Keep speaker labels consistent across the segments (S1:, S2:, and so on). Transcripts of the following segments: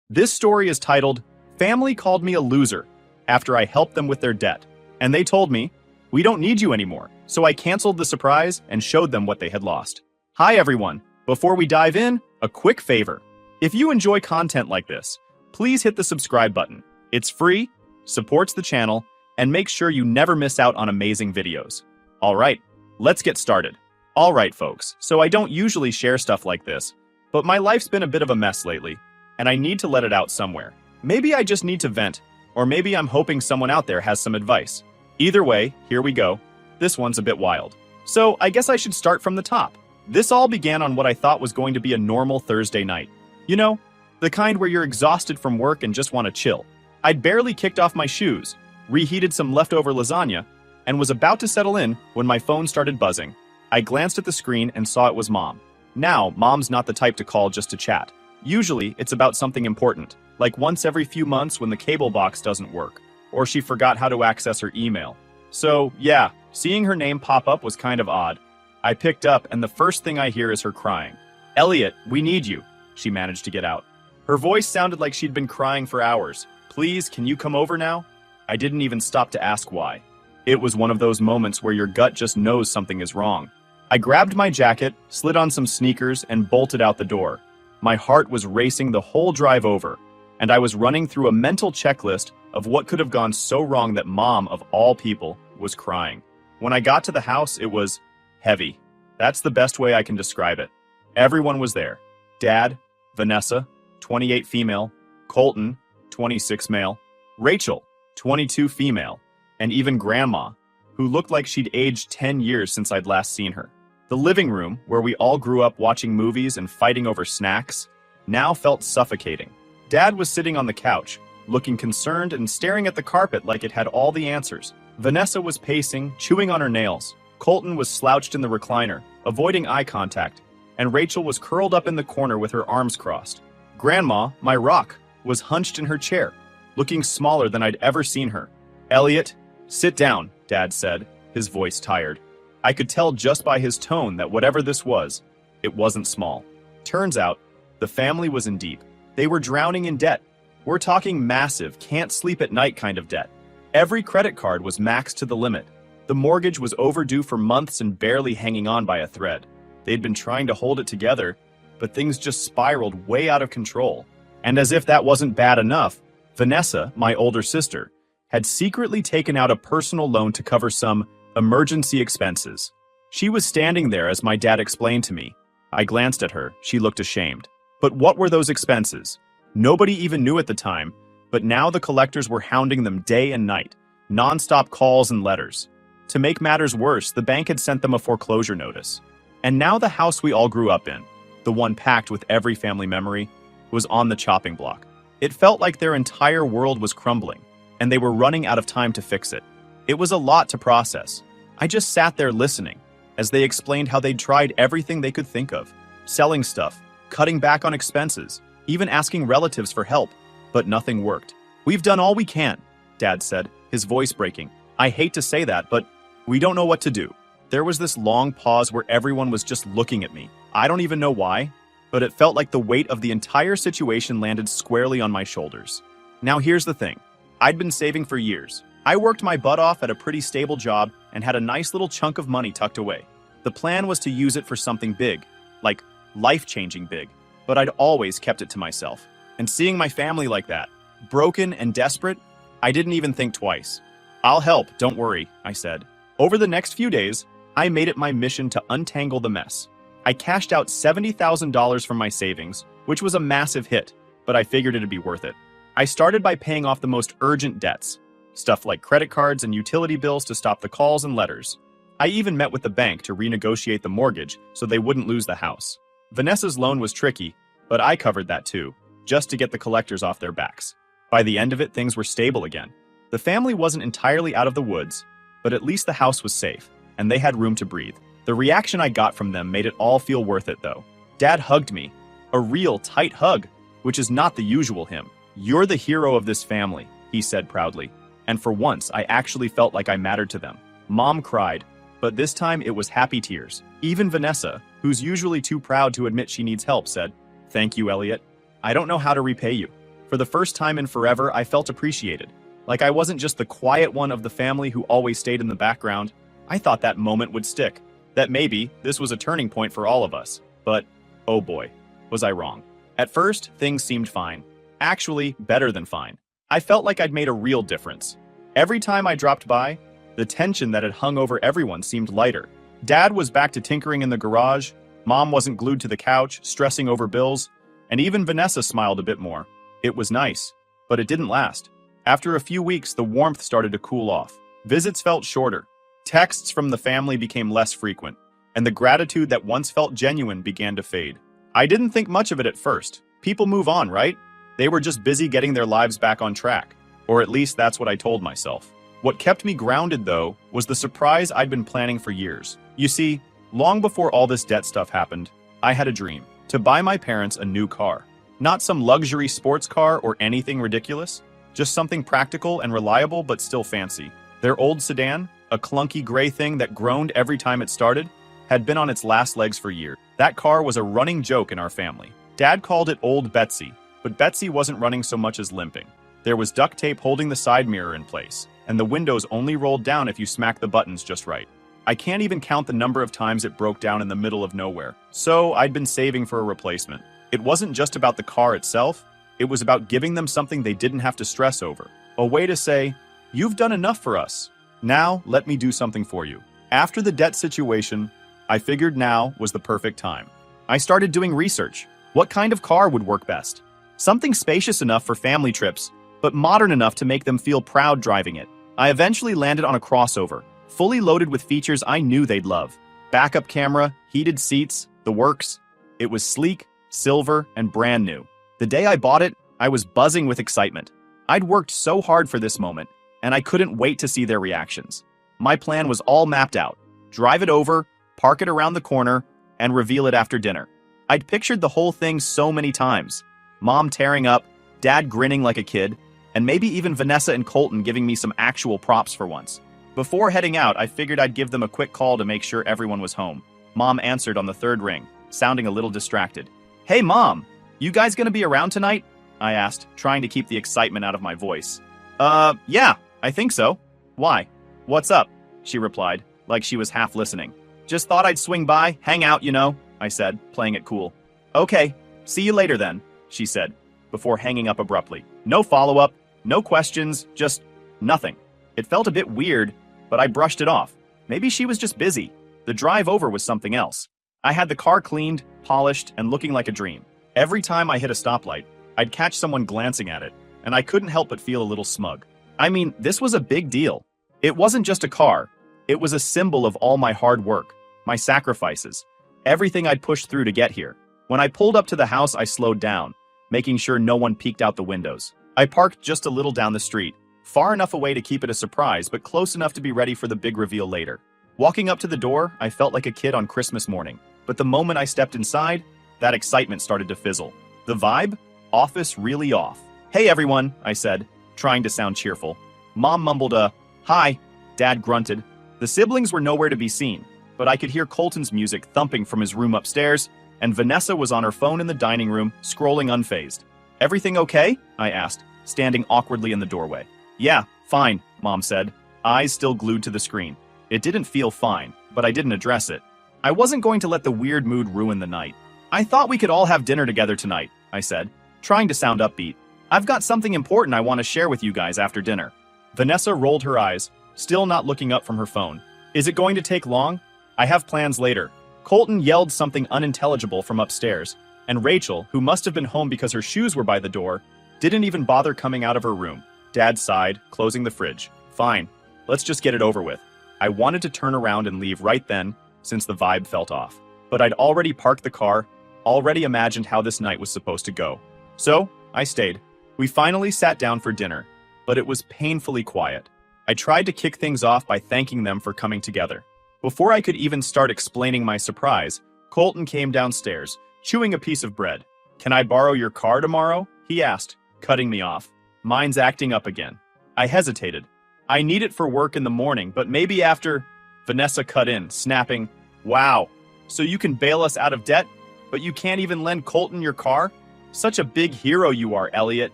S1: This story is titled, Family Called Me a Loser After I Helped Them with Their Debt. And they told me, we don't need you anymore. So I canceled the surprise and showed them what they had lost. Hi everyone. Before we dive in, a quick favor. If you enjoy content like this, please hit the subscribe button. It's free, supports the channel, and make sure you never miss out on amazing videos. Alright, let's get started. Alright folks, so I don't usually share stuff like this, but my life's been a bit of a mess lately, and I need to let it out somewhere. Maybe I just need to vent, or maybe I'm hoping someone out there has some advice. Either way, here we go. This one's a bit wild. So I guess I should start from the top. This all began on what I thought was going to be a normal Thursday night. You know, the kind where you're exhausted from work and just want to chill. I'd barely kicked off my shoes, reheated some leftover lasagna, and was about to settle in when my phone started buzzing. I glanced at the screen and saw it was Mom. Now, Mom's not the type to call just to chat. Usually, it's about something important, like once every few months when the cable box doesn't work, or she forgot how to access her email. So, yeah, seeing her name pop up was kind of odd. I picked up, and the first thing I hear is her crying. "Elliot, we need you," she managed to get out. Her voice sounded like she'd been crying for hours. "Please, can you come over now?" I didn't even stop to ask why. It was one of those moments where your gut just knows something is wrong. I grabbed my jacket, slid on some sneakers, and bolted out the door. My heart was racing the whole drive over, and I was running through a mental checklist of what could have gone so wrong that Mom, of all people, was crying. When I got to the house, it was heavy. That's the best way I can describe it. Everyone was there. Dad, Vanessa, 28 female, Colton, 26 male, Rachel, 22 female, and even Grandma, who looked like she'd aged 10 years since I'd last seen her. The living room, where we all grew up watching movies and fighting over snacks, now felt suffocating. Dad was sitting on the couch, looking concerned and staring at the carpet like it had all the answers. Vanessa was pacing, chewing on her nails. Colton was slouched in the recliner, avoiding eye contact, and Rachel was curled up in the corner with her arms crossed. Grandma, my rock, was hunched in her chair, looking smaller than I'd ever seen her. "Elliot, sit down," Dad said, his voice tired. I could tell just by his tone that whatever this was, it wasn't small. Turns out, the family was in deep. They were drowning in debt. We're talking massive, can't sleep at night kind of debt. Every credit card was maxed to the limit. The mortgage was overdue for months and barely hanging on by a thread. They'd been trying to hold it together, but things just spiraled way out of control. And as if that wasn't bad enough, Vanessa, my older sister, had secretly taken out a personal loan to cover some emergency expenses. She was standing there as my dad explained to me. I glanced at her. She looked ashamed. But what were those expenses? Nobody even knew at the time, but now the collectors were hounding them day and night, non-stop calls and letters. To make matters worse, the bank had sent them a foreclosure notice. And now the house we all grew up in, the one packed with every family memory, was on the chopping block. It felt like their entire world was crumbling, and they were running out of time to fix it. It was a lot to process. I just sat there listening, as they explained how they'd tried everything they could think of. Selling stuff, cutting back on expenses, even asking relatives for help, but nothing worked. "We've done all we can," Dad said, his voice breaking. "I hate to say that, but we don't know what to do." There was this long pause where everyone was just looking at me. I don't even know why, but it felt like the weight of the entire situation landed squarely on my shoulders. Now here's the thing. I'd been saving for years. I worked my butt off at a pretty stable job and had a nice little chunk of money tucked away. The plan was to use it for something big, like life-changing big, but I'd always kept it to myself. And seeing my family like that, broken and desperate, I didn't even think twice. "I'll help, don't worry," I said. Over the next few days, I made it my mission to untangle the mess. I cashed out $70,000 from my savings, which was a massive hit, but I figured it'd be worth it. I started by paying off the most urgent debts, stuff like credit cards and utility bills to stop the calls and letters. I even met with the bank to renegotiate the mortgage so they wouldn't lose the house. Vanessa's loan was tricky, but I covered that too, just to get the collectors off their backs. By the end of it, things were stable again. The family wasn't entirely out of the woods, but at least the house was safe, and they had room to breathe. The reaction I got from them made it all feel worth it, though. Dad hugged me, a real tight hug, which is not the usual him. "You're the hero of this family," he said proudly. And for once, I actually felt like I mattered to them. Mom cried, but this time it was happy tears. Even Vanessa, who's usually too proud to admit she needs help, said, "Thank you, Elliot. I don't know how to repay you." For the first time in forever, I felt appreciated. Like I wasn't just the quiet one of the family who always stayed in the background. I thought that moment would stick. That maybe this was a turning point for all of us. But, oh boy, was I wrong. At first, things seemed fine. Actually, better than fine. I felt like I'd made a real difference. Every time I dropped by, the tension that had hung over everyone seemed lighter. Dad was back to tinkering in the garage, Mom wasn't glued to the couch, stressing over bills, and even Vanessa smiled a bit more. It was nice, but it didn't last. After a few weeks, the warmth started to cool off. Visits felt shorter. Texts from the family became less frequent, and the gratitude that once felt genuine began to fade. I didn't think much of it at first. People move on, right? They were just busy getting their lives back on track. Or at least that's what I told myself. What kept me grounded, though, was the surprise I'd been planning for years. You see, long before all this debt stuff happened, I had a dream. To buy my parents a new car. Not some luxury sports car or anything ridiculous. Just something practical and reliable but still fancy. Their old sedan, a clunky gray thing that groaned every time it started, had been on its last legs for years. That car was a running joke in our family. Dad called it Old Betsy, but Betsy wasn't running so much as limping. There was duct tape holding the side mirror in place, and the windows only rolled down if you smacked the buttons just right. I can't even count the number of times it broke down in the middle of nowhere, so I'd been saving for a replacement. It wasn't just about the car itself, it was about giving them something they didn't have to stress over. A way to say, "You've done enough for us. Now, let me do something for you." After the debt situation, I figured now was the perfect time. I started doing research. What kind of car would work best? Something spacious enough for family trips, but modern enough to make them feel proud driving it. I eventually landed on a crossover, fully loaded with features I knew they'd love. Backup camera, heated seats, the works. It was sleek, silver, and brand new. The day I bought it, I was buzzing with excitement. I'd worked so hard for this moment, and I couldn't wait to see their reactions. My plan was all mapped out. Drive it over, park it around the corner, and reveal it after dinner. I'd pictured the whole thing so many times. Mom tearing up, Dad grinning like a kid, and maybe even Vanessa and Colton giving me some actual props for once. Before heading out, I figured I'd give them a quick call to make sure everyone was home. Mom answered on the third ring, sounding a little distracted. "Hey, Mom, you guys gonna be around tonight?" I asked, trying to keep the excitement out of my voice. Yeah, I think so. Why? What's up?" she replied, like she was half listening. "Just thought I'd swing by, hang out, you know," I said, playing it cool. "Okay, see you later then," she said, before hanging up abruptly. No follow-up, no questions, just nothing. It felt a bit weird, but I brushed it off. Maybe she was just busy. The drive over was something else. I had the car cleaned, polished, and looking like a dream. Every time I hit a stoplight, I'd catch someone glancing at it, and I couldn't help but feel a little smug. I mean, this was a big deal. It wasn't just a car. It was a symbol of all my hard work, my sacrifices, everything I'd pushed through to get here. When I pulled up to the house, I slowed down, making sure no one peeked out the windows. I parked just a little down the street, far enough away to keep it a surprise, but close enough to be ready for the big reveal later. Walking up to the door, I felt like a kid on Christmas morning. But the moment I stepped inside, that excitement started to fizzle. The vibe? Office really off. "Hey everyone," I said, trying to sound cheerful. Mom mumbled a, "Hi." Dad grunted. The siblings were nowhere to be seen, but I could hear Colton's music thumping from his room upstairs, and Vanessa was on her phone in the dining room, scrolling unfazed. "Everything okay?" I asked, standing awkwardly in the doorway. "Yeah, fine," Mom said, eyes still glued to the screen. It didn't feel fine, but I didn't address it. I wasn't going to let the weird mood ruin the night. "I thought we could all have dinner together tonight," I said, trying to sound upbeat. "I've got something important I want to share with you guys after dinner." Vanessa rolled her eyes, still not looking up from her phone. "Is it going to take long? I have plans later." Colton yelled something unintelligible from upstairs, and Rachel, who must have been home because her shoes were by the door, didn't even bother coming out of her room. Dad sighed, closing the fridge. "Fine, let's just get it over with." I wanted to turn around and leave right then, since the vibe felt off. But I'd already parked the car, already imagined how this night was supposed to go. So, I stayed. We finally sat down for dinner, but it was painfully quiet. I tried to kick things off by thanking them for coming together. Before I could even start explaining my surprise, Colton came downstairs, chewing a piece of bread. "Can I borrow your car tomorrow?" he asked, cutting me off. Mine's acting up again. I hesitated. "I need it for work in the morning, but maybe after..." Vanessa cut in, snapping, "Wow, so you can bail us out of debt, but you can't even lend Colton your car? Such a big hero you are, Elliot."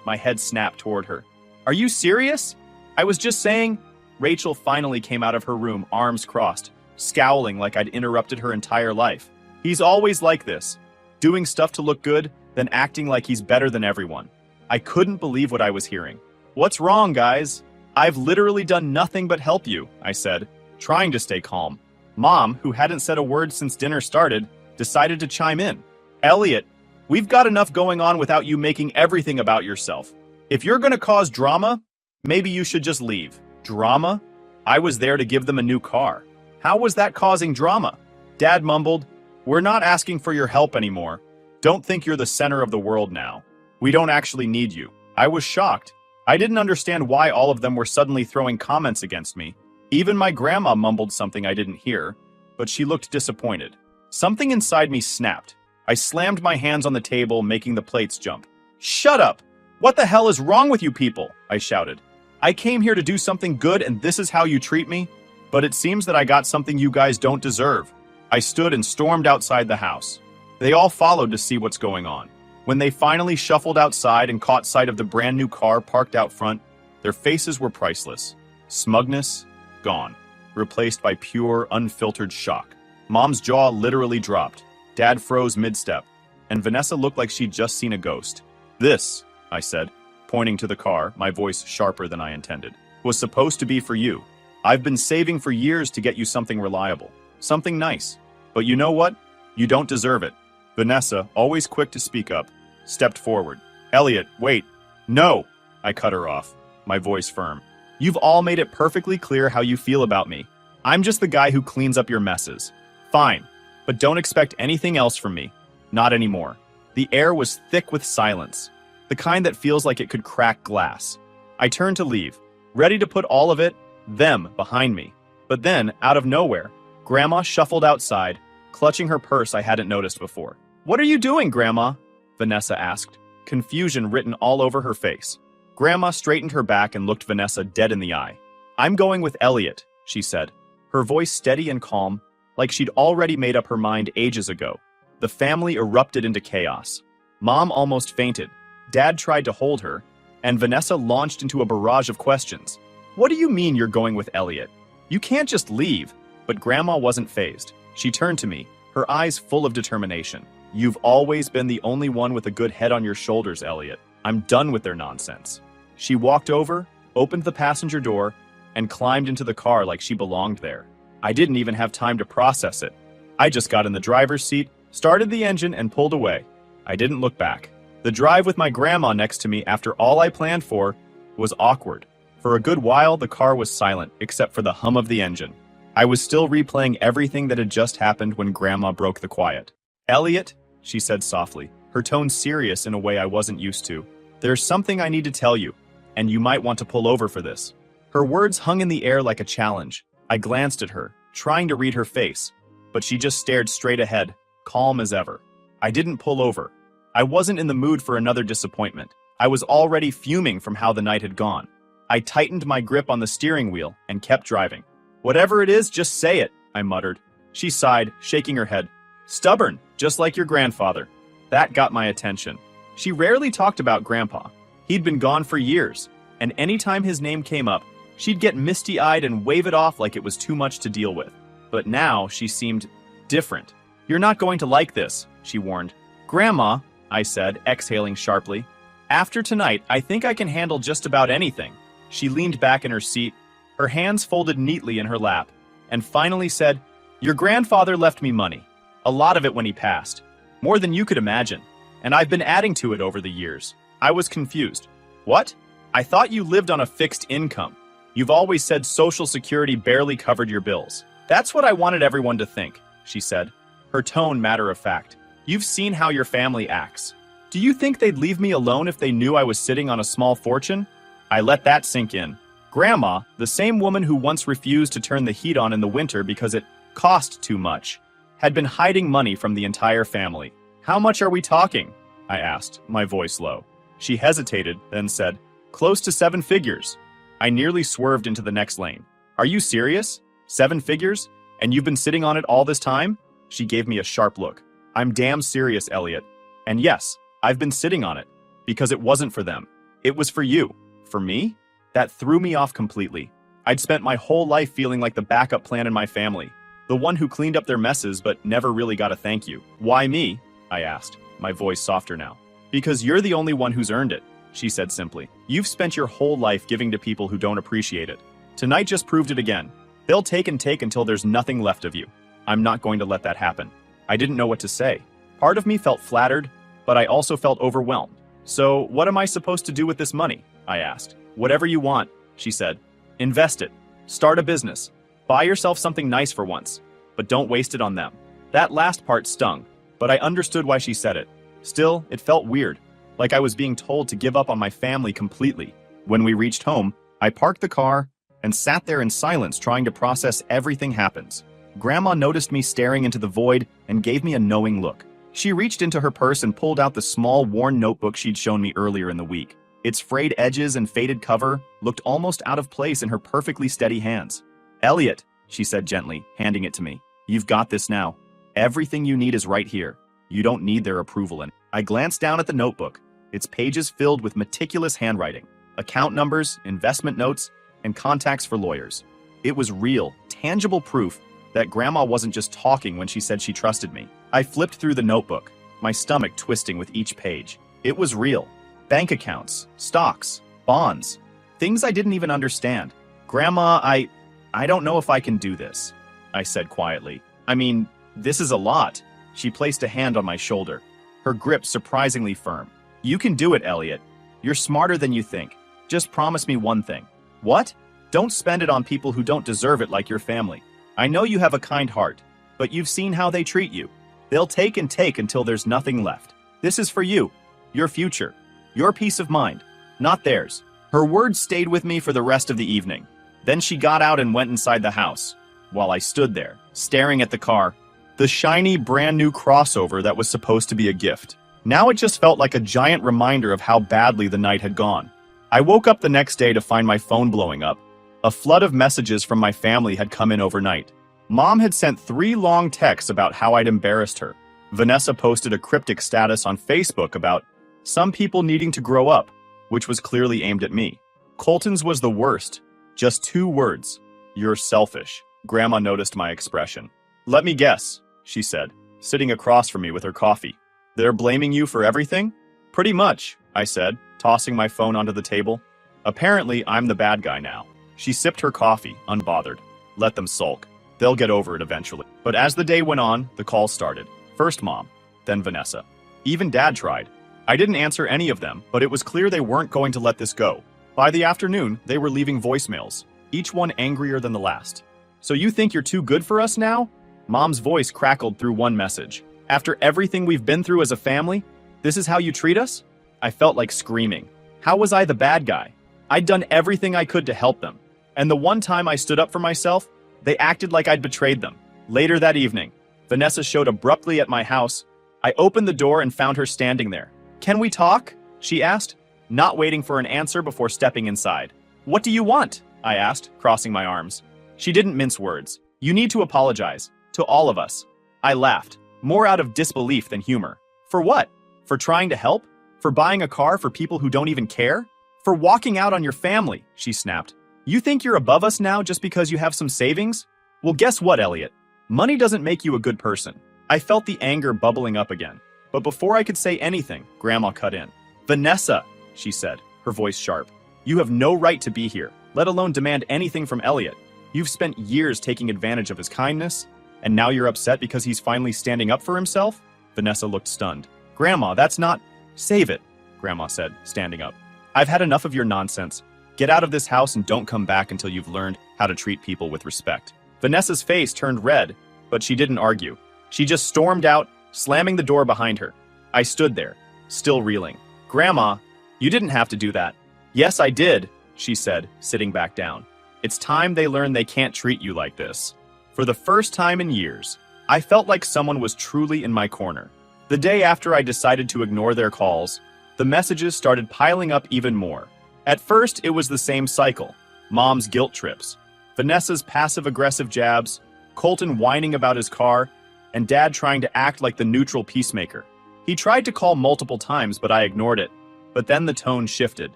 S1: my head snapped toward her. Are you serious? I was just saying. Rachel finally came out of her room, arms crossed, scowling like I'd interrupted her entire life. He's always like this, doing stuff to look good, then acting like he's better than everyone. I couldn't believe what I was hearing. What's wrong, guys? I've literally done nothing but help you, I said, trying to stay calm. Mom, who hadn't said a word since dinner started, decided to chime in. Elliot, we've got enough going on without you making everything about yourself. If you're gonna cause drama, maybe you should just leave. Drama? I was there to give them a new car. How was that causing drama? Dad mumbled, We're not asking for your help anymore. Don't think you're the center of the world now. We don't actually need you. I was shocked. I didn't understand why all of them were suddenly throwing comments against me. Even my grandma mumbled something I didn't hear, but she looked disappointed. Something inside me snapped. I slammed my hands on the table, making the plates jump. Shut up! What the hell is wrong with you people? I shouted. I came here to do something good and this is how you treat me? But it seems that I got something you guys don't deserve. I stood and stormed outside the house. They all followed to see what's going on. When they finally shuffled outside and caught sight of the brand new car parked out front, their faces were priceless. Smugness, gone, replaced by pure, unfiltered shock. Mom's jaw literally dropped. Dad froze mid-step, and Vanessa looked like she'd just seen a ghost. This, I said, pointing to the car, my voice sharper than I intended, was supposed to be for you. I've been saving for years to get you something reliable, something nice. But you know what? You don't deserve it. Vanessa, always quick to speak up, stepped forward. Elliot, wait. No! I cut her off, my voice firm. You've all made it perfectly clear how you feel about me. I'm just the guy who cleans up your messes. Fine, but don't expect anything else from me. Not anymore. The air was thick with silence, the kind that feels like it could crack glass. I turned to leave, ready to put all of it, them, behind me. But then, out of nowhere, Grandma shuffled outside, clutching her purse I hadn't noticed before. What are you doing, Grandma? Vanessa asked, confusion written all over her face. Grandma straightened her back and looked Vanessa dead in the eye. I'm going with Elliot, she said, her voice steady and calm, like she'd already made up her mind ages ago. The family erupted into chaos. Mom almost fainted. Dad tried to hold her, and Vanessa launched into a barrage of questions. What do you mean you're going with Elliot? You can't just leave. But Grandma wasn't fazed. She turned to me, her eyes full of determination. You've always been the only one with a good head on your shoulders, Elliot. I'm done with their nonsense. She walked over, opened the passenger door, and climbed into the car like she belonged there. I didn't even have time to process it. I just got in the driver's seat, started the engine, and pulled away. I didn't look back. The drive with my grandma next to me after all I planned for was awkward. For a good while, the car was silent, except for the hum of the engine. I was still replaying everything that had just happened when Grandma broke the quiet. Elliot, she said softly, her tone serious in a way I wasn't used to. There's something I need to tell you, and you might want to pull over for this. Her words hung in the air like a challenge. I glanced at her, trying to read her face, but she just stared straight ahead, calm as ever. I didn't pull over. I wasn't in the mood for another disappointment. I was already fuming from how the night had gone. I tightened my grip on the steering wheel and kept driving. Whatever it is, just say it, I muttered. She sighed, shaking her head. Stubborn, just like your grandfather. That got my attention. She rarely talked about Grandpa. He'd been gone for years, and anytime his name came up, she'd get misty-eyed and wave it off like it was too much to deal with. But now she seemed different. You're not going to like this, she warned. Grandma, I said, exhaling sharply. After tonight, I think I can handle just about anything. She leaned back in her seat, her hands folded neatly in her lap, and finally said, Your grandfather left me money. A lot of it when he passed. More than you could imagine. And I've been adding to it over the years. I was confused. What? I thought you lived on a fixed income. You've always said Social Security barely covered your bills. That's what I wanted everyone to think, she said, her tone matter of fact. You've seen how your family acts. Do you think they'd leave me alone if they knew I was sitting on a small fortune? I let that sink in. Grandma, the same woman who once refused to turn the heat on in the winter because it cost too much, had been hiding money from the entire family. How much are we talking? I asked, my voice low. She hesitated, then said, Close to 7 figures. I nearly swerved into the next lane. Are you serious? 7 figures? And you've been sitting on it all this time? She gave me a sharp look. I'm damn serious, Elliot. And yes, I've been sitting on it. Because it wasn't for them. It was for you. For me? That threw me off completely. I'd spent my whole life feeling like the backup plan in my family, the one who cleaned up their messes but never really got a thank you. Why me? I asked, my voice softer now. Because you're the only one who's earned it, she said simply. You've spent your whole life giving to people who don't appreciate it. Tonight just proved it again. They'll take and take until there's nothing left of you. I'm not going to let that happen. I didn't know what to say. Part of me felt flattered, but I also felt overwhelmed. So, what am I supposed to do with this money? I asked. Whatever you want, she said. Invest it. Start a business. Buy yourself something nice for once. But don't waste it on them. That last part stung, but I understood why she said it. Still, it felt weird, like I was being told to give up on my family completely. When we reached home, I parked the car and sat there in silence trying to process everything happens. Grandma noticed me staring into the void and gave me a knowing look. She reached into her purse and pulled out the small, worn notebook she'd shown me earlier in the week. Its frayed edges and faded cover looked almost out of place in her perfectly steady hands. Elliot, she said gently, handing it to me. You've got this now. Everything you need is right here. You don't need their approval. And I glanced down at the notebook, its pages filled with meticulous handwriting, account numbers, investment notes, and contacts for lawyers. It was real, tangible proof that Grandma wasn't just talking when she said she trusted me. I flipped through the notebook, my stomach twisting with each page. It was real. Bank accounts, stocks, bonds, things I didn't even understand. Grandma, I don't know if I can do this, I said quietly. I mean, this is a lot. She placed a hand on my shoulder, her grip surprisingly firm. You can do it, Elliot. You're smarter than you think. Just promise me one thing. What? Don't spend it on people who don't deserve it like your family. I know you have a kind heart, but you've seen how they treat you. They'll take and take until there's nothing left. This is for you, your future, your peace of mind, not theirs. Her words stayed with me for the rest of the evening. Then she got out and went inside the house, while I stood there, staring at the car, the shiny, brand new crossover that was supposed to be a gift. Now it just felt like a giant reminder of how badly the night had gone. I woke up the next day to find my phone blowing up. A flood of messages from my family had come in overnight. Mom had sent 3 long texts about how I'd embarrassed her. Vanessa posted a cryptic status on Facebook about some people needing to grow up, which was clearly aimed at me. Colton's was the worst. Just 2 words. You're selfish. Grandma noticed my expression. Let me guess, she said, sitting across from me with her coffee. They're blaming you for everything? Pretty much, I said, tossing my phone onto the table. Apparently, I'm the bad guy now. She sipped her coffee, unbothered. Let them sulk. They'll get over it eventually. But as the day went on, the calls started. First Mom, then Vanessa. Even Dad tried. I didn't answer any of them, but it was clear they weren't going to let this go. By the afternoon, they were leaving voicemails, each one angrier than the last. So you think you're too good for us now? Mom's voice crackled through one message. After everything we've been through as a family, this is how you treat us? I felt like screaming. How was I the bad guy? I'd done everything I could to help them. And the one time I stood up for myself, they acted like I'd betrayed them. Later that evening, Vanessa showed abruptly at my house. I opened the door and found her standing there. Can we talk? She asked, not waiting for an answer before stepping inside. What do you want? I asked, crossing my arms. She didn't mince words. You need to apologize. To all of us. I laughed, more out of disbelief than humor. For what? For trying to help? For buying a car for people who don't even care? For walking out on your family, she snapped. You think you're above us now just because you have some savings? Well, guess what, Elliot? Money doesn't make you a good person. I felt the anger bubbling up again. But before I could say anything, Grandma cut in. Vanessa, she said, her voice sharp. You have no right to be here, let alone demand anything from Elliot. You've spent years taking advantage of his kindness, and now you're upset because he's finally standing up for himself? Vanessa looked stunned. Grandma, that's not... Save it, Grandma said, standing up. I've had enough of your nonsense. Get out of this house and don't come back until you've learned how to treat people with respect. Vanessa's face turned red, but she didn't argue. She just stormed out, slamming the door behind her. I stood there, still reeling. Grandma, you didn't have to do that. Yes, I did, she said, sitting back down. It's time they learn they can't treat you like this. For the first time in years, I felt like someone was truly in my corner. The day after I decided to ignore their calls, the messages started piling up even more. At first, it was the same cycle. Mom's guilt trips, Vanessa's passive-aggressive jabs, Colton whining about his car, and Dad trying to act like the neutral peacemaker. He tried to call multiple times, but I ignored it. But then the tone shifted.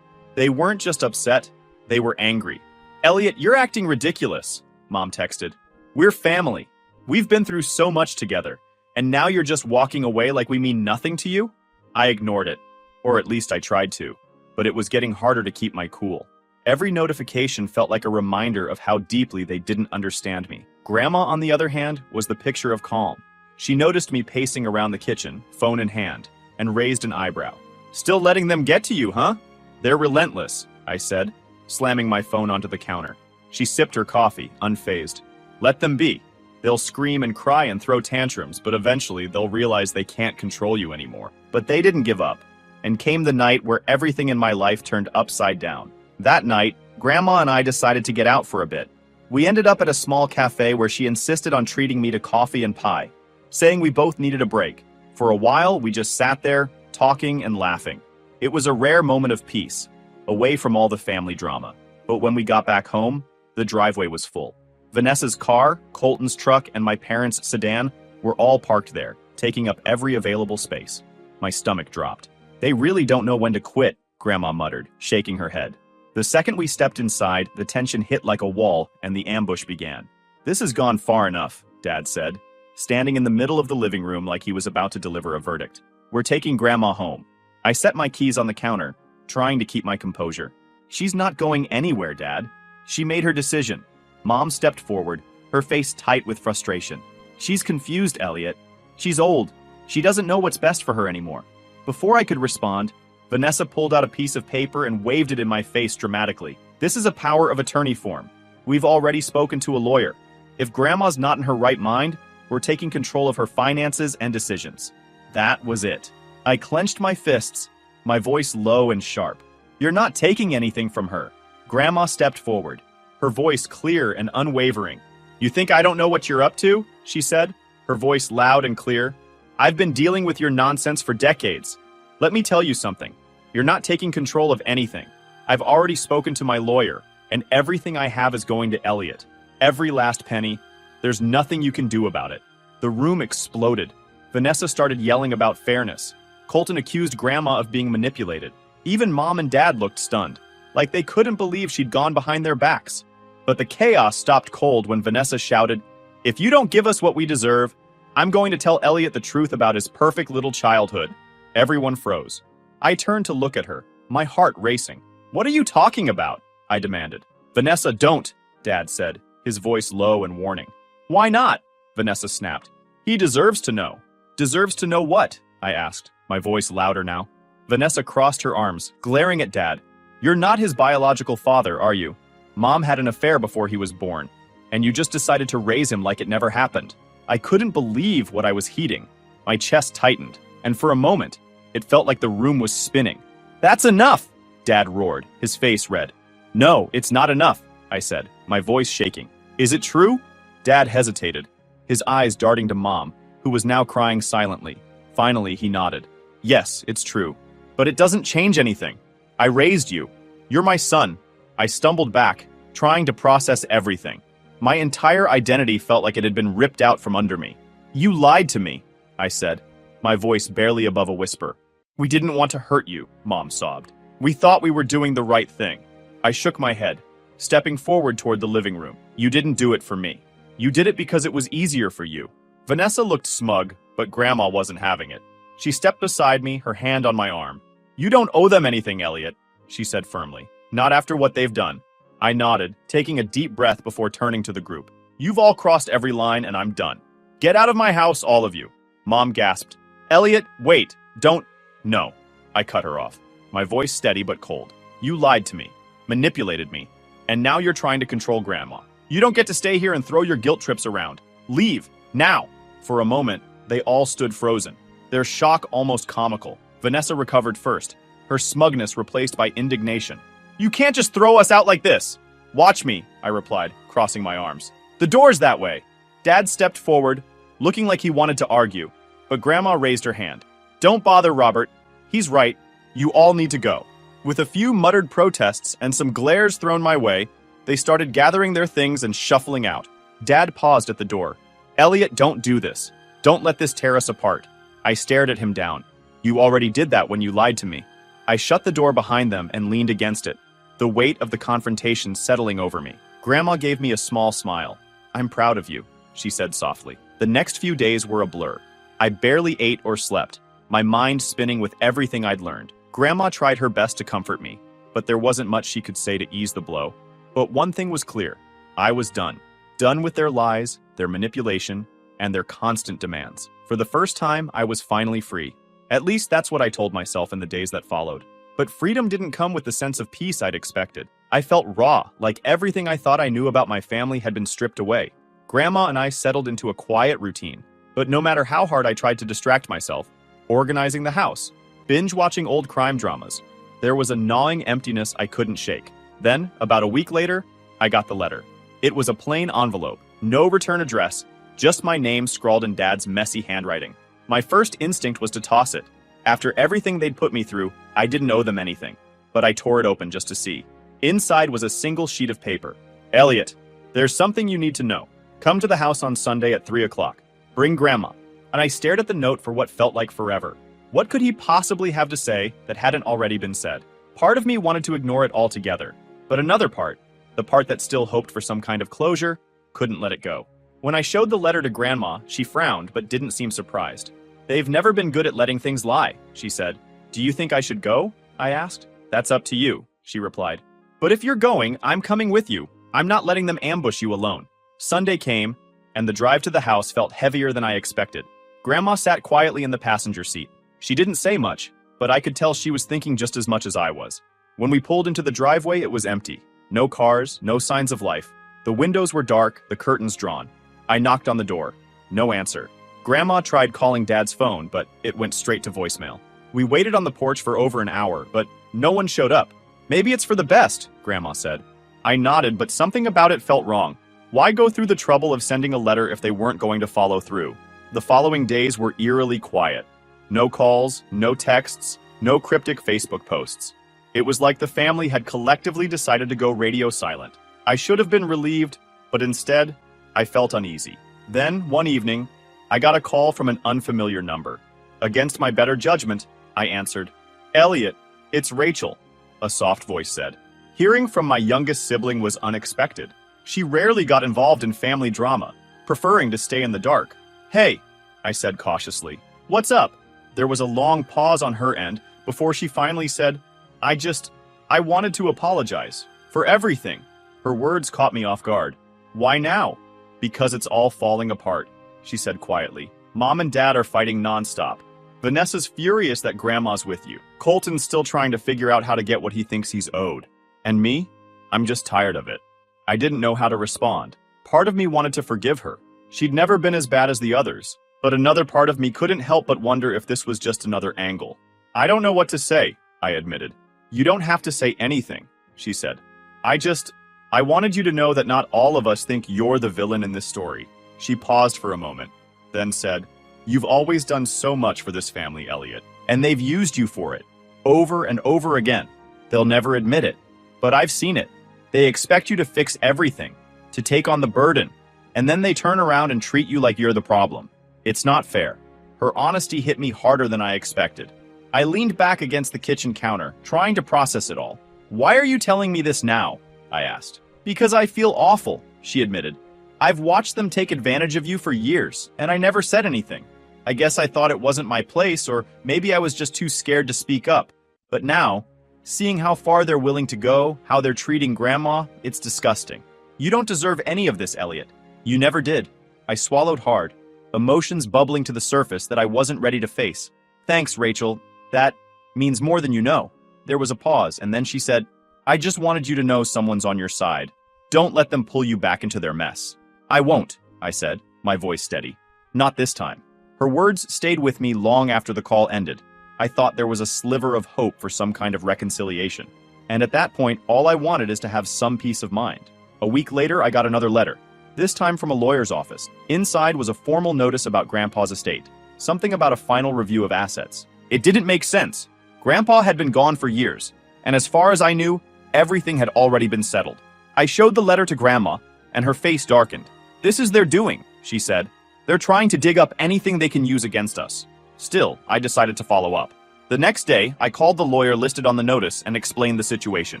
S1: They weren't just upset, they were angry. Elliot, you're acting ridiculous, Mom texted. We're family. We've been through so much together, and now you're just walking away like we mean nothing to you? I ignored it, or at least I tried to, but it was getting harder to keep my cool. Every notification felt like a reminder of how deeply they didn't understand me. Grandma, on the other hand, was the picture of calm. She noticed me pacing around the kitchen, phone in hand, and raised an eyebrow. Still letting them get to you, huh? They're relentless, I said, slamming my phone onto the counter. She sipped her coffee, unfazed. Let them be. They'll scream and cry and throw tantrums, but eventually they'll realize they can't control you anymore. But they didn't give up, and came the night where everything in my life turned upside down. That night, Grandma and I decided to get out for a bit. We ended up at a small cafe where she insisted on treating me to coffee and pie, saying we both needed a break. For a while, we just sat there, talking and laughing. It was a rare moment of peace, away from all the family drama. But when we got back home, the driveway was full. Vanessa's car, Colton's truck, and my parents' sedan were all parked there, taking up every available space. My stomach dropped. They really don't know when to quit, Grandma muttered, shaking her head. The second we stepped inside, the tension hit like a wall and the ambush began. This has gone far enough, Dad said, standing in the middle of the living room like he was about to deliver a verdict. We're taking Grandma home. I set my keys on the counter, trying to keep my composure. She's not going anywhere, Dad. She made her decision. Mom stepped forward, her face tight with frustration. She's confused, Elliot. She's old. She doesn't know what's best for her anymore. Before I could respond, Vanessa pulled out a piece of paper and waved it in my face dramatically. This is a power of attorney form. We've already spoken to a lawyer. If Grandma's not in her right mind, we're taking control of her finances and decisions. That was it. I clenched my fists, my voice low and sharp. You're not taking anything from her. Grandma stepped forward, her voice clear and unwavering. You think I don't know what you're up to? She said, her voice loud and clear. I've been dealing with your nonsense for decades. Let me tell you something. You're not taking control of anything. I've already spoken to my lawyer, and everything I have is going to Elliot. Every last penny. There's nothing you can do about it. The room exploded. Vanessa started yelling about fairness. Colton accused Grandma of being manipulated. Even Mom and Dad looked stunned, like they couldn't believe she'd gone behind their backs. But the chaos stopped cold when Vanessa shouted, "If you don't give us what we deserve, I'm going to tell Elliot the truth about his perfect little childhood." Everyone froze. I turned to look at her, my heart racing. What are you talking about? I demanded. Vanessa, don't, Dad said, his voice low and warning. Why not? Vanessa snapped. He deserves to know. Deserves to know what? I asked, my voice louder now. Vanessa crossed her arms, glaring at Dad. You're not his biological father, are you? Mom had an affair before he was born, and you just decided to raise him like it never happened. I couldn't believe what I was heeding. My chest tightened, and for a moment, it felt like the room was spinning. That's enough, Dad roared, his face red. No, it's not enough, I said, my voice shaking. Is it true? Dad hesitated, his eyes darting to Mom, who was now crying silently. Finally, he nodded. Yes, it's true. But it doesn't change anything. I raised you. You're my son. I stumbled back, trying to process everything. My entire identity felt like it had been ripped out from under me. You lied to me, I said, my voice barely above a whisper. We didn't want to hurt you, Mom sobbed. We thought we were doing the right thing. I shook my head, stepping forward toward the living room. You didn't do it for me. You did it because it was easier for you. Vanessa looked smug, but Grandma wasn't having it. She stepped beside me, her hand on my arm. You don't owe them anything, Elliot, she said firmly. Not after what they've done. I nodded, taking a deep breath before turning to the group. You've all crossed every line and I'm done. Get out of my house, all of you. Mom gasped. Elliot, wait, don't. No. I cut her off, my voice steady but cold. You lied to me, manipulated me, and now you're trying to control Grandma. You don't get to stay here and throw your guilt trips around. Leave, now. For a moment, they all stood frozen, their shock almost comical. Vanessa recovered first, her smugness replaced by indignation. You can't just throw us out like this. Watch me, I replied, crossing my arms. The door's that way. Dad stepped forward, looking like he wanted to argue, but Grandma raised her hand. Don't bother, Robert. He's right. You all need to go. With a few muttered protests and some glares thrown my way, they started gathering their things and shuffling out. Dad paused at the door. Elliot, don't do this. Don't let this tear us apart. I stared at him down. You already did that when you lied to me. I shut the door behind them and leaned against it, the weight of the confrontation settling over me. Grandma gave me a small smile. "I'm proud of you," she said softly. The next few days were a blur. I barely ate or slept, my mind spinning with everything I'd learned. Grandma tried her best to comfort me, but there wasn't much she could say to ease the blow. But one thing was clear. I was done. Done with their lies, their manipulation, and their constant demands. For the first time, I was finally free. At least that's what I told myself in the days that followed. But freedom didn't come with the sense of peace I'd expected. I felt raw, like everything I thought I knew about my family had been stripped away. Grandma and I settled into a quiet routine. But no matter how hard I tried to distract myself, organizing the house, binge-watching old crime dramas, there was a gnawing emptiness I couldn't shake. Then, about a week later, I got the letter. It was a plain envelope, no return address, just my name scrawled in Dad's messy handwriting. My first instinct was to toss it. After everything they'd put me through, I didn't owe them anything. But I tore it open just to see. Inside was a single sheet of paper. "Elliot, there's something you need to know. Come to the house on Sunday at 3 o'clock. Bring Grandma." And I stared at the note for what felt like forever. What could he possibly have to say that hadn't already been said? Part of me wanted to ignore it altogether, but another part, the part that still hoped for some kind of closure, couldn't let it go. When I showed the letter to Grandma, she frowned but didn't seem surprised. "They've never been good at letting things lie," she said. "Do you think I should go?" I asked. "That's up to you," she replied. "But if you're going, I'm coming with you. I'm not letting them ambush you alone." Sunday came, and the drive to the house felt heavier than I expected. Grandma sat quietly in the passenger seat. She didn't say much, but I could tell she was thinking just as much as I was. When we pulled into the driveway, it was empty. No cars, no signs of life. The windows were dark, the curtains drawn. I knocked on the door. No answer. Grandma tried calling Dad's phone, but it went straight to voicemail. We waited on the porch for over an hour, but no one showed up. "Maybe it's for the best," Grandma said. I nodded, but something about it felt wrong. Why go through the trouble of sending a letter if they weren't going to follow through? The following days were eerily quiet. No calls, no texts, no cryptic Facebook posts. It was like the family had collectively decided to go radio silent. I should have been relieved, but instead, I felt uneasy. Then, one evening, I got a call from an unfamiliar number. Against my better judgment, I answered. "Elliot, it's Rachel," a soft voice said. Hearing from my youngest sibling was unexpected. She rarely got involved in family drama, preferring to stay in the dark. "Hey," I said cautiously. "What's up?" There was a long pause on her end before she finally said, I wanted to apologize for everything." Her words caught me off guard. "Why now?" "Because it's all falling apart," she said quietly. "Mom and Dad are fighting nonstop. Vanessa's furious that Grandma's with you. Colton's still trying to figure out how to get what he thinks he's owed. And me? I'm just tired of it." I didn't know how to respond. Part of me wanted to forgive her. She'd never been as bad as the others. But another part of me couldn't help but wonder if this was just another angle. "I don't know what to say," I admitted. "You don't have to say anything," she said. I wanted you to know that not all of us think you're the villain in this story." She paused for a moment, then said, "You've always done so much for this family, Elliot, and they've used you for it, over and over again. They'll never admit it, but I've seen it. They expect you to fix everything, to take on the burden, and then they turn around and treat you like you're the problem. It's not fair." Her honesty hit me harder than I expected. I leaned back against the kitchen counter, trying to process it all. "Why are you telling me this now?" I asked. "Because I feel awful," she admitted. "I've watched them take advantage of you for years, and I never said anything. I guess I thought it wasn't my place, or maybe I was just too scared to speak up. But now, seeing how far they're willing to go, how they're treating Grandma, it's disgusting. You don't deserve any of this, Elliot. You never did." I swallowed hard, emotions bubbling to the surface that I wasn't ready to face. "Thanks, Rachel. That means more than you know." There was a pause, and then she said, "I just wanted you to know someone's on your side. Don't let them pull you back into their mess." "I won't," I said, my voice steady. "Not this time." Her words stayed with me long after the call ended. I thought there was a sliver of hope for some kind of reconciliation. And at that point, all I wanted is to have some peace of mind. A week later, I got another letter, this time from a lawyer's office. Inside was a formal notice about Grandpa's estate, something about a final review of assets. It didn't make sense. Grandpa had been gone for years, and as far as I knew, everything had already been settled. I showed the letter to Grandma, and her face darkened. "This is their doing," she said. "They're trying to dig up anything they can use against us." Still, I decided to follow up. The next day, I called the lawyer listed on the notice and explained the situation.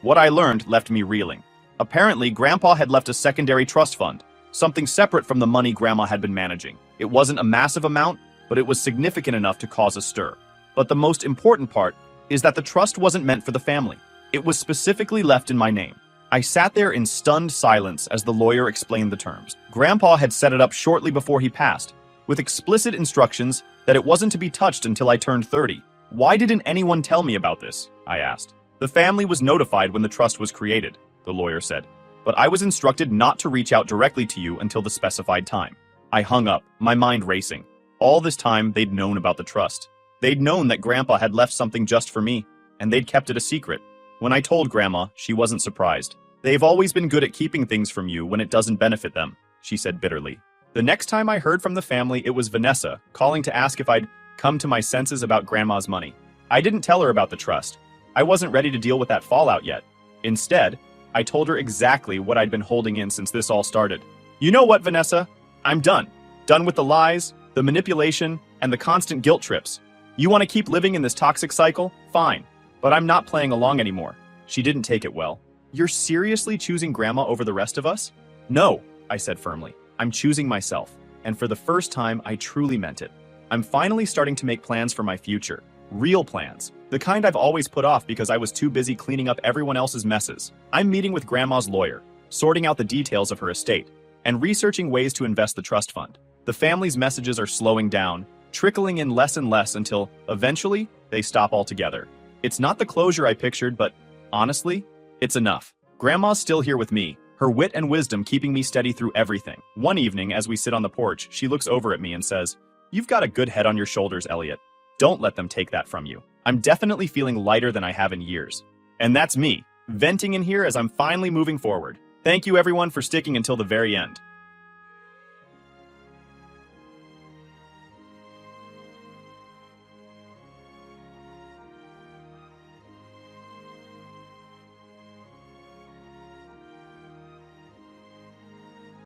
S1: What I learned left me reeling. Apparently, Grandpa had left a secondary trust fund, something separate from the money Grandma had been managing. It wasn't a massive amount, but it was significant enough to cause a stir. But the most important part is that the trust wasn't meant for the family. It was specifically left in my name. I sat there in stunned silence as the lawyer explained the terms. Grandpa had set it up shortly before he passed, with explicit instructions that it wasn't to be touched until I turned 30. Why didn't anyone tell me about this? I asked. The family was notified when the trust was created, the lawyer said, but I was instructed not to reach out directly to you until the specified time. I hung up, my mind racing. All this time, they'd known about the trust. They'd known that Grandpa had left something just for me, and they'd kept it a secret. When I told Grandma, she wasn't surprised. They've always been good at keeping things from you when it doesn't benefit them, she said bitterly. The next time I heard from the family, it was Vanessa, calling to ask if I'd come to my senses about Grandma's money. I didn't tell her about the trust. I wasn't ready to deal with that fallout yet. Instead, I told her exactly what I'd been holding in since this all started. You know what, Vanessa? I'm done. Done with the lies, the manipulation, and the constant guilt trips. You want to keep living in this toxic cycle? Fine. But I'm not playing along anymore. She didn't take it well. You're seriously choosing Grandma over the rest of us? No, I said firmly. I'm choosing myself. And for the first time, I truly meant it. I'm finally starting to make plans for my future. Real plans. The kind I've always put off because I was too busy cleaning up everyone else's messes. I'm meeting with Grandma's lawyer, sorting out the details of her estate, and researching ways to invest the trust fund. The family's messages are slowing down, trickling in less and less until, eventually, they stop altogether. It's not the closure I pictured, but honestly, it's enough. Grandma's still here with me, her wit and wisdom keeping me steady through everything. One evening, as we sit on the porch, she looks over at me and says, "You've got a good head on your shoulders, Elliot. Don't let them take that from you." I'm definitely feeling lighter than I have in years. And that's me, venting in here as I'm finally moving forward. Thank you everyone for sticking until the very end.